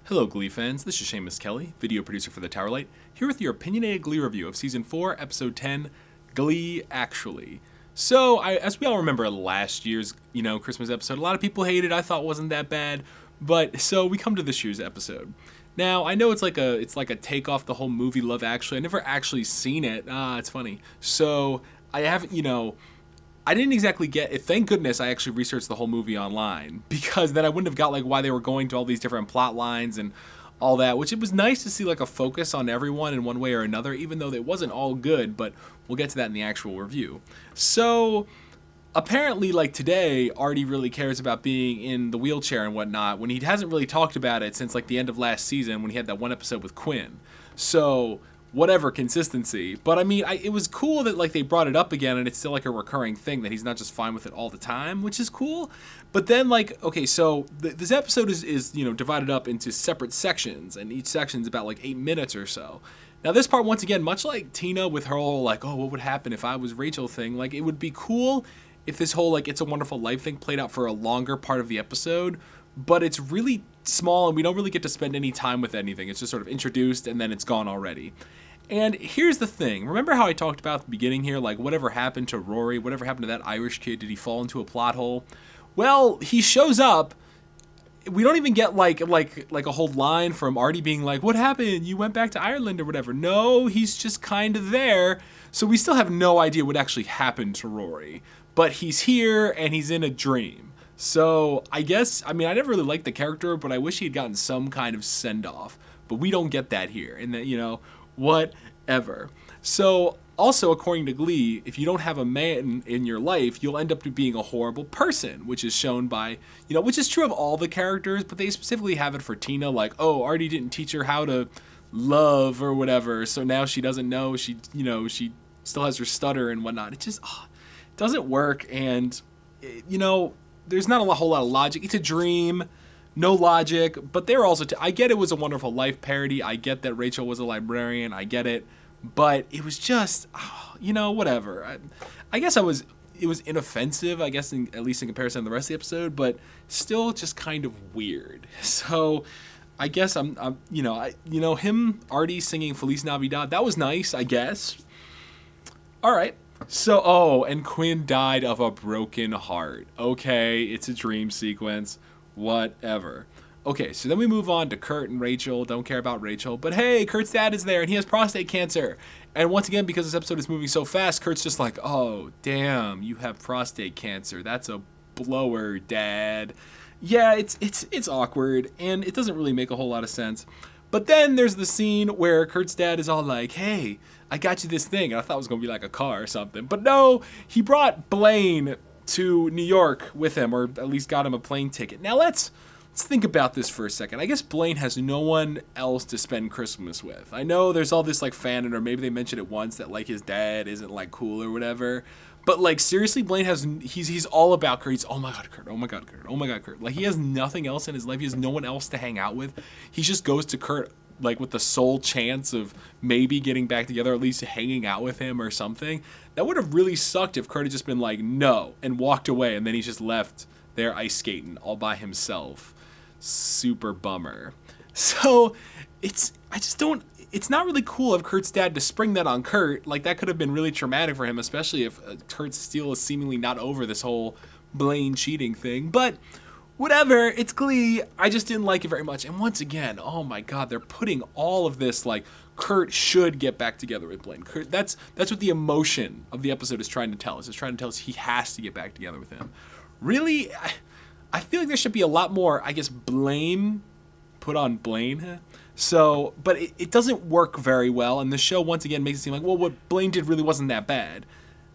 Hello Glee fans, this is Shamus Kelley, video producer for The Tower Light, here with your opinionated Glee review of Season 4, Episode 10, Glee Actually. So, as we all remember last year's, Christmas episode, a lot of people hated it, I thought it wasn't that bad, but so we come to this year's episode. Now, I know it's like a take off the whole movie Love Actually. I never actually seen it. It's funny. So, I haven't, I didn't exactly get it. Thank goodness I actually researched the whole movie online, because then I wouldn't have got why they were going to all these different plot lines and all that, which it was nice to see a focus on everyone in one way or another, even though it wasn't all good, but we'll get to that in the actual review. So apparently today Artie really cares about being in the wheelchair and whatnot, when he hasn't really talked about it since the end of last season when he had that one episode with Quinn. So whatever, consistency. But I mean, it was cool that they brought it up again, and it's still a recurring thing that he's not just fine with it all the time, which is cool. But then okay, so this episode is divided up into separate sections, and each section's about 8 minutes or so. Now this part, once again, much like Tina with her whole oh, what would happen if I was Rachel thing, it would be cool if this whole It's a Wonderful Life thing played out for a longer part of the episode, but it's really small and we don't really get to spend any time with anything. It's just sort of introduced and then it's gone already. And here's the thing. Remember how I talked about at the beginning here, whatever happened to Rory, whatever happened to that Irish kid, did he fall into a plot hole? Well, he shows up. We don't even get like a whole line from Artie being what happened? You went back to Ireland or whatever. No, he's just kind of there. So we still have no idea what actually happened to Rory. But he's here and he's in a dream. So I guess, I mean, I never really liked the character, but I wish he had gotten some kind of send-off. But we don't get that here. And that, whatever. So also, according to Glee, if you don't have a man in your life, you'll end up being a horrible person, which is shown by, which is true of all the characters, but they specifically have it for Tina, oh, Artie didn't teach her how to love or whatever, so now she doesn't know, she still has her stutter and whatnot. It just doesn't work, and, there's not a whole lot of logic. It's a dream. No logic, but they're also, I get it was a Wonderful Life parody, I get that Rachel was a librarian, I get it, but it was just, whatever. I guess it was inoffensive, I guess, at least in comparison to the rest of the episode, but still just kind of weird. So I guess him, Artie singing Feliz Navidad, that was nice, I guess. All right. So, and Quinn died of a broken heart. Okay, it's a dream sequence. Whatever. Okay, so then we move on to Kurt and Rachel. Don't care about Rachel. But hey, Kurt's dad is there, and he has prostate cancer. And once again, because this episode is moving so fast, Kurt's just oh, damn, you have prostate cancer. That's a blower, Dad. Yeah, it's awkward, and it doesn't really make a whole lot of sense. But then there's the scene where Kurt's dad is all hey, I got you this thing. And I thought it was going to be a car or something. But no, he brought Blaine to New York with him, or at least got him a plane ticket. Now let's think about this for a second. I guess Blaine has no one else to spend Christmas with. I know there's all this fanon, or maybe they mentioned it once that his dad isn't cool or whatever. But seriously, Blaine he's all about Kurt. He's, oh my god, Kurt, oh my god, Kurt, oh my god, Kurt. He has nothing else in his life. He has no one else to hang out with. He just goes to Kurt with the sole chance of maybe getting back together, or at least hanging out with him or something. That would have really sucked if Kurt had just been no, and walked away, and then he's just left there ice skating all by himself. Super bummer. So it's not really cool of Kurt's dad to spring that on Kurt. That could have been really traumatic for him, especially if Kurt still is seemingly not over this whole Blaine cheating thing. But whatever, it's Glee. I just didn't like it very much. And once again, oh my god, they're putting all of this Kurt should get back together with Blaine. Kurt, that's what the emotion of the episode is trying to tell us. It's trying to tell us he has to get back together with him. Really, I feel there should be a lot more, I guess, blame put on Blaine. So, but it doesn't work very well, and the show once again makes it seem well, what Blaine did really wasn't that bad.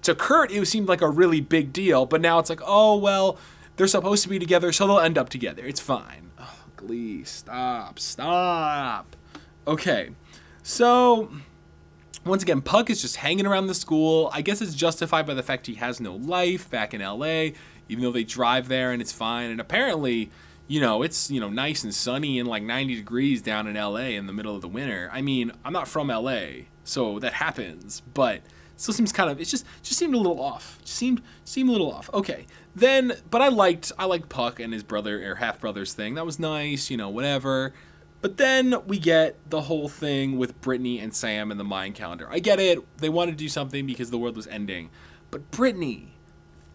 To Kurt, it seemed like a really big deal, but now it's oh, well, they're supposed to be together, so they'll end up together. It's fine. Oh, Glee, stop. Okay, so once again, Puck is just hanging around the school. I guess it's justified by the fact he has no life back in LA, even though they drive there and it's fine. And apparently, it's, nice and sunny and 90 degrees down in LA in the middle of the winter. I mean, I'm not from LA, so that happens, but still seems kind of, it just seemed a little off. Just seemed a little off. Okay. Then, but I liked Puck and his brother, or half-brother's thing. That was nice, whatever. But then we get the whole thing with Brittany and Sam and the Mayan calendar. I get it. They wanted to do something because the world was ending. But Brittany,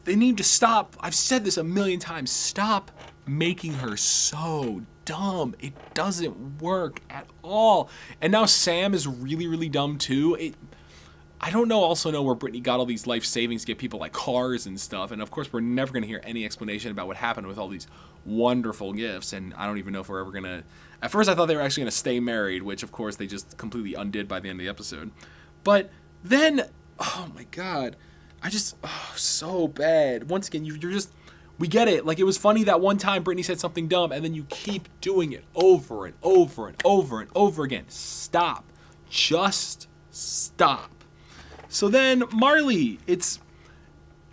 they need to stop. I've said this a million times. Stop making her so dumb. It doesn't work at all. And now Sam is really, really dumb too. I don't know where Brittany got all these life savings to get people like cars and stuff. And of course, we're never going to hear any explanation about what happened with all these wonderful gifts. And I don't even know if we're ever going to... At first, I thought they were actually going to stay married, which of course they just completely undid by the end of the episode. But then, oh my God, so bad. Once again, you're just... We get it. Like, it was funny that one time Brittany said something dumb, and then you keep doing it over and over and over and over again. Stop. Just stop. So then Marley, it's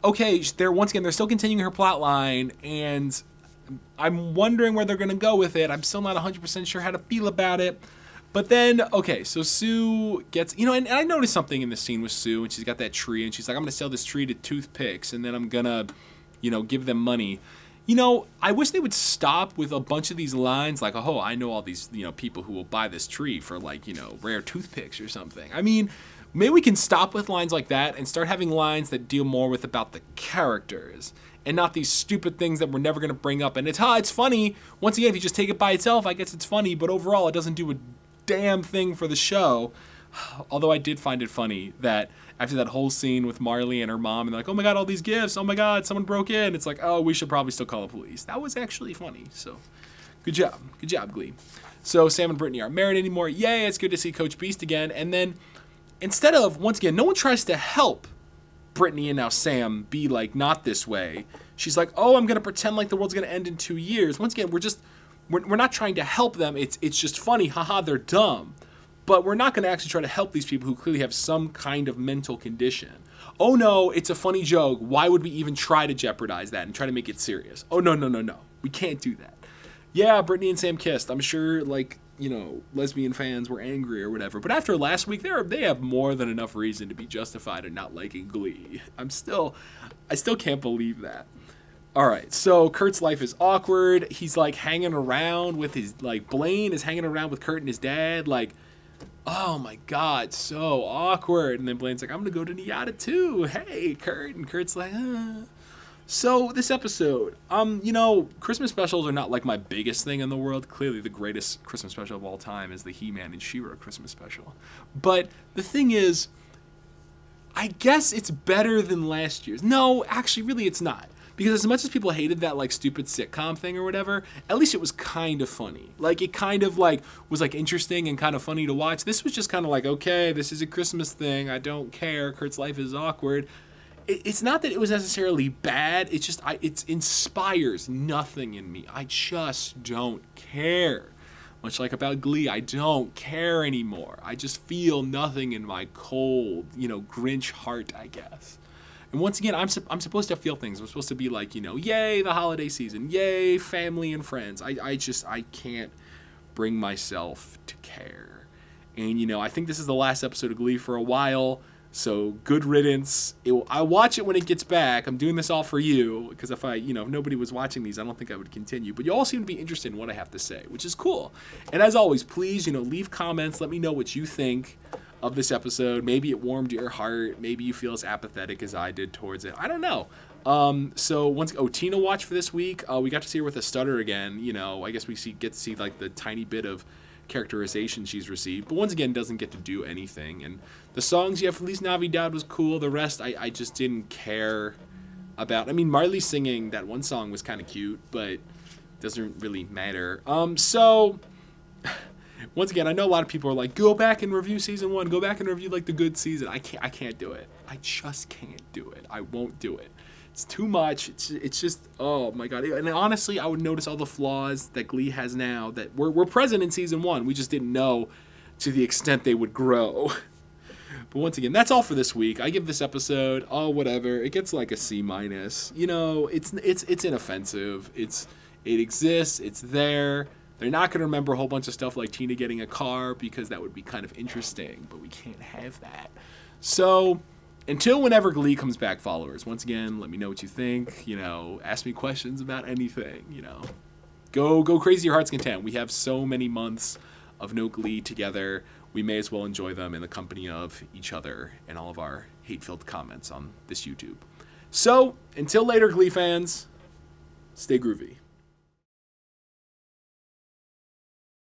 okay. They're still continuing her plot line, and I'm wondering where they're going to go with it. I'm still not 100% sure how to feel about it. But then, okay, so Sue gets, and I noticed something in this scene with Sue, and she's got that tree, and she's like, I'm going to sell this tree to toothpicks, and then I'm going to, give them money. I wish they would stop with a bunch of these lines like, oh, I know all these, people who will buy this tree for like, rare toothpicks or something. I mean, maybe we can stop with lines like that and start having lines that deal more with about the characters and not these stupid things that we're never going to bring up. And it's funny. Once again, if you just take it by itself, I guess it's funny, but overall it doesn't do a damn thing for the show. Although I did find it funny that after that whole scene with Marley and her mom, and they're like, oh my God, all these gifts, oh my God, someone broke in. It's like, oh, we should probably still call the police. That was actually funny. So good job. Good job, Glee. So Sam and Brittany aren't married anymore. Yay, it's good to see Coach Beast again. And then instead of, once again, no one tries to help Brittany and now Sam be like not this way. She's like, oh, I'm going to pretend like the world's going to end in 2 years. Once again, we're not trying to help them. It's just funny. Haha, they're dumb. But we're not going to actually try to help these people who clearly have some kind of mental condition. Oh no, it's a funny joke. Why would we even try to jeopardize that and try to make it serious? Oh no. We can't do that. Yeah, Brittany and Sam kissed. I'm sure lesbian fans were angry or whatever. But after last week, they have more than enough reason to be justified in not liking Glee. I still can't believe that. All right, so Kurt's life is awkward. He's like hanging around with his, Blaine is hanging around with Kurt and his dad. Like, oh my God, so awkward. And then Blaine's like, I'm going to go to Niata too. Hey, Kurt. And Kurt's like, So this episode, Christmas specials are not like my biggest thing in the world. Clearly the greatest Christmas special of all time is the He-Man and She-Ra Christmas special. But the thing is, I guess it's better than last year's. No, actually, really it's not. Because as much as people hated that stupid sitcom thing or whatever, at least it was kind of funny. It kind of was interesting and kind of funny to watch. This was just kind of okay, this is a Christmas thing. I don't care. Kurt's life is awkward. It's not that it was necessarily bad. It's just it inspires nothing in me. I just don't care. Much like about Glee, I don't care anymore. I just feel nothing in my cold, Grinch heart, I guess. And once again, I'm supposed to feel things. I'm supposed to be yay, the holiday season. Yay, family and friends. I can't bring myself to care. And, I think this is the last episode of Glee for a while. So good riddance. I watch it when it gets back. I'm doing this all for you. Because if if nobody was watching these, I don't think I would continue. But you all seem to be interested in what I have to say, which is cool. And as always, please, leave comments. Let me know what you think of this episode. Maybe it warmed your heart. Maybe you feel as apathetic as I did towards it. I don't know. So Tina watched for this week. We got to see her with a stutter again. I guess we get to see the tiny bit of characterization she's received. But once again, doesn't get to do anything. And the songs, Feliz Navidad was cool. The rest, I just didn't care about. I mean, Marley singing that one song was kind of cute, but doesn't really matter. So once again, I know a lot of people are like, go back and review season 1. Go back and review the good season. I can't do it. I just can't do it. I won't do it. It's too much. It's just, oh my God. And honestly, I would notice all the flaws that Glee has now that were present in season 1. We just didn't know to the extent they would grow. But once again, that's all for this week. I give this episode, whatever. It gets a C-. It's inoffensive. It exists. It's there. They're not going to remember a whole bunch of stuff like Tina getting a car because that would be kind of interesting, but we can't have that. So until whenever Glee comes back, followers, once again, let me know what you think. Ask me questions about anything. go crazy your heart's content. We have so many months of no Glee together. We may as well enjoy them in the company of each other and all of our hate-filled comments on this YouTube. So, until later, Glee fans, stay groovy.